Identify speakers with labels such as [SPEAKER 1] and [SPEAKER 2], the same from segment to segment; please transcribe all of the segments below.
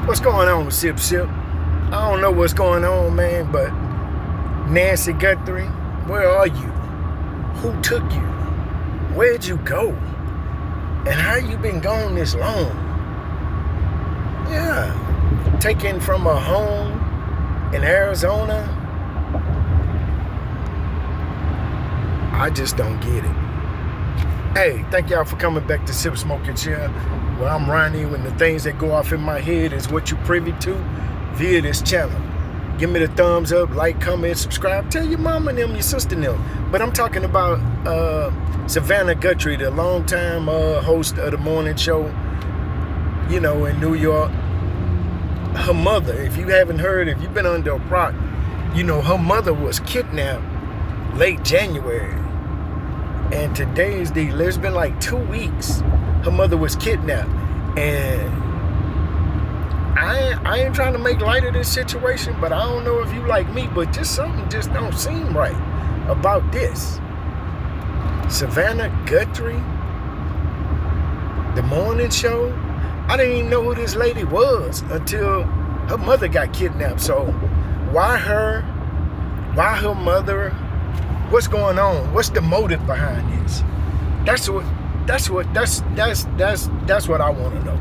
[SPEAKER 1] What's going on, Sip Sip? I don't know what's going on, man, but Nancy Guthrie, where are you? Who took you? Where'd you go? And how you been gone this long? Yeah, taken from a home in Arizona. I just don't get it. Hey, thank y'all for coming back to Sip Smoke and Chill, where I'm Ronnie, and the things that go off in my head is what you privy to via this channel. Give me the thumbs up, like, comment, subscribe. Tell your mama and them, your sister and them. But I'm talking about Savannah Guthrie, the longtime host of the morning show, you know, in New York. Her mother, if you haven't heard, if you've been under a rock, you know, her mother was kidnapped late January. And today's it's been like 2 weeks. Her mother was kidnapped. And I ain't trying to make light of this situation, but I don't know if you like me, but just something just don't seem right about this. Savannah Guthrie, the morning show. I didn't even know who this lady was until her mother got kidnapped. So why her? Why her mother? What's going on? What's the motive behind this? That's what I want to know.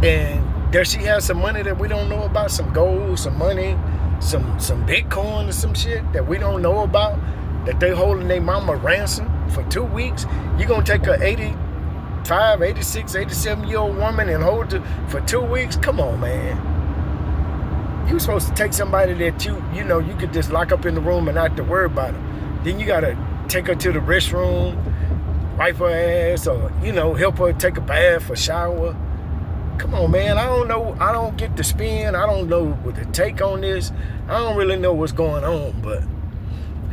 [SPEAKER 1] And does she have some money that we don't know about? Some gold, some money, some Bitcoin or some shit that we don't know about? That they holding their mama ransom for 2 weeks? You gonna take a 85, 86, 87-year-old woman and hold her for 2 weeks? Come on, man. You supposed to take somebody that you know you could just lock up in the room and not have to worry about her. Then you gotta take her to the restroom, wipe her ass, or you know, help her take a bath or shower. Come on, man. I don't know. I don't get the spin. I don't know what the take on this. I don't really know what's going on, but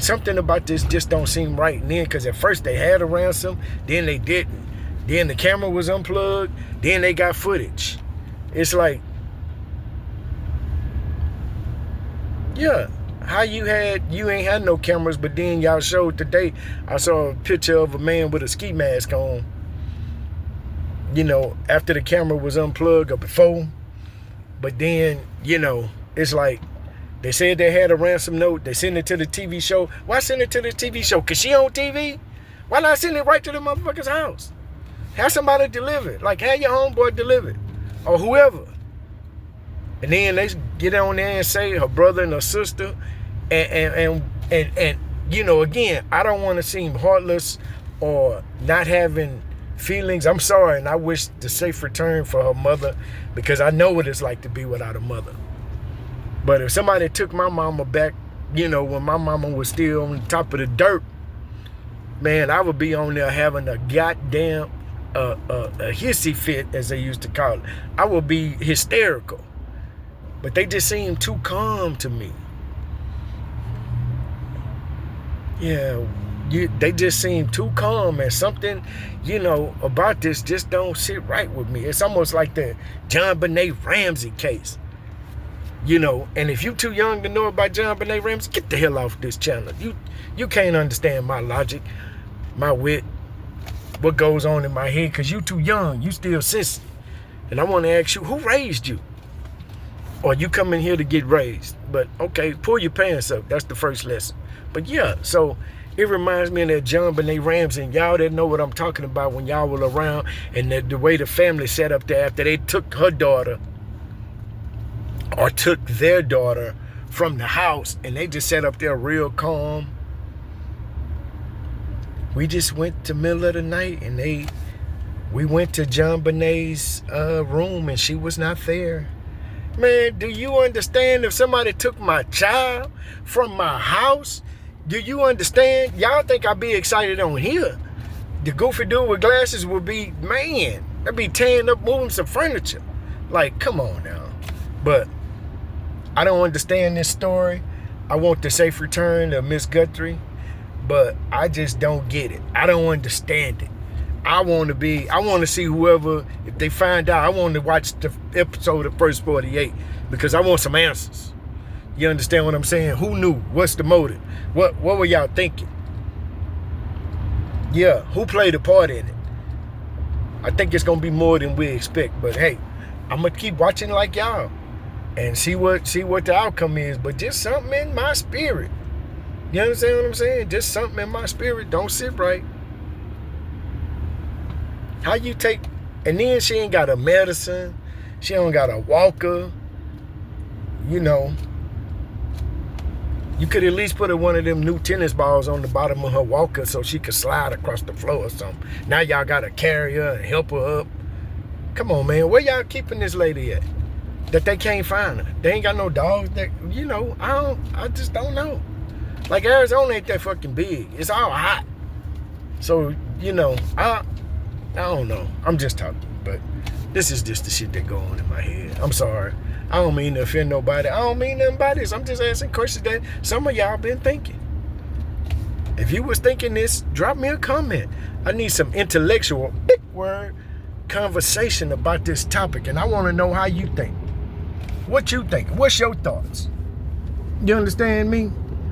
[SPEAKER 1] something about this just don't seem right. And then, because at first they had a ransom, then they didn't. Then the camera was unplugged. Then they got footage. It's like, yeah, how you ain't had no cameras, but then y'all showed today, I saw a picture of a man with a ski mask on, you know, after the camera was unplugged or before. But then, you know, it's like, they said they had a ransom note, they sent it to the TV show. Why send it to the TV show? Cause she on TV? Why not send it right to the motherfucker's house? Have somebody deliver it. Like, have your homeboy deliver it. Or whoever. And then they get on there and say her brother and her sister, and you know, again, I don't want to seem heartless or not having feelings. I'm sorry, and I wish the safe return for her mother, because I know what it's like to be without a mother. But if somebody took my mama back, you know, when my mama was still on the top of the dirt, man, I would be on there having a goddamn a hissy fit, as they used to call it. I would be hysterical. But they just seem too calm to me. Yeah, they just seem too calm, and something, you know, about this just don't sit right with me. It's almost like the John Benet Ramsey case. You know, and if you too young to know about John Benet Ramsey, get the hell off this channel. You can't understand my logic, my wit, what goes on in my head, because you too young. You still sissy. And I want to ask you, who raised you? Or you come in here to get raised. But okay, pull your pants up. That's the first lesson. But yeah, so it reminds me of that John Benet Ramsey, and y'all that know what I'm talking about when y'all were around, and the way the family set up there after they took her daughter, or took their daughter from the house, and they just sat up there real calm. We just went to middle of the night, and we went to John Benet's room, and she was not there. Man, do you understand if somebody took my child from my house? Do you understand? Y'all think I'd be excited on here. The goofy dude with glasses would be, man, I'd be tearing up, moving some furniture. Like, come on now. But I don't understand this story. I want the safe return of Miss Guthrie, but I just don't get it. I don't understand it. I want to see whoever, if they find out, I want to watch the episode of First 48, because I want some answers. You understand what I'm saying? Who knew? What's the motive? What were y'all thinking? Yeah, who played a part in it? I think it's going to be more than we expect, but hey, I'm gonna keep watching like y'all and see what the outcome is. But just something in my spirit. You understand what I'm saying? Just something in my spirit don't sit right. How you take, and then she ain't got a medicine, she don't got a walker. You know, you could at least put one of them new tennis balls on the bottom of her walker so she could slide across the floor or something. Now y'all gotta carry her and help her up. Come on, man, where y'all keeping this lady at? That they can't find her. They ain't got no dogs. That, you know, I just don't know. Like Arizona ain't that fucking big. It's all hot. So, you know, I don't know. I'm just talking, but this is just the shit that go on in my head. I'm sorry. I don't mean to offend nobody. I don't mean nothing by this. I'm just asking questions that some of y'all been thinking. If you was thinking this, drop me a comment. I need some intellectual, big word, conversation about this topic, and I want to know how you think. What you think? What's your thoughts? You understand me?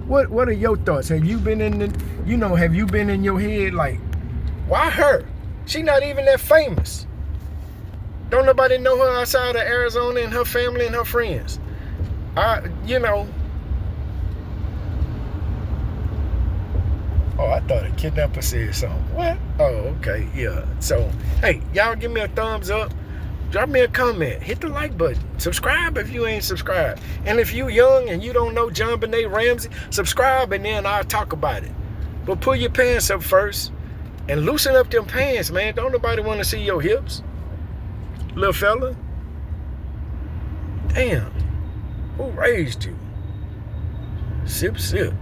[SPEAKER 1] What are your thoughts? Have you been have you been in your head like, why her? She not even that famous. Don't nobody know her outside of Arizona and her family and her friends. Oh, I thought a kidnapper said something. What? Oh, okay, yeah. So, hey, y'all give me a thumbs up. Drop me a comment. Hit the like button. Subscribe if you ain't subscribed. And if you young and you don't know John Benet Ramsey, subscribe and then I'll talk about it. But pull your pants up first and loosen up them pants, man. Don't nobody want to see your hips. Little fella. Damn. Who raised you? Sip, sip.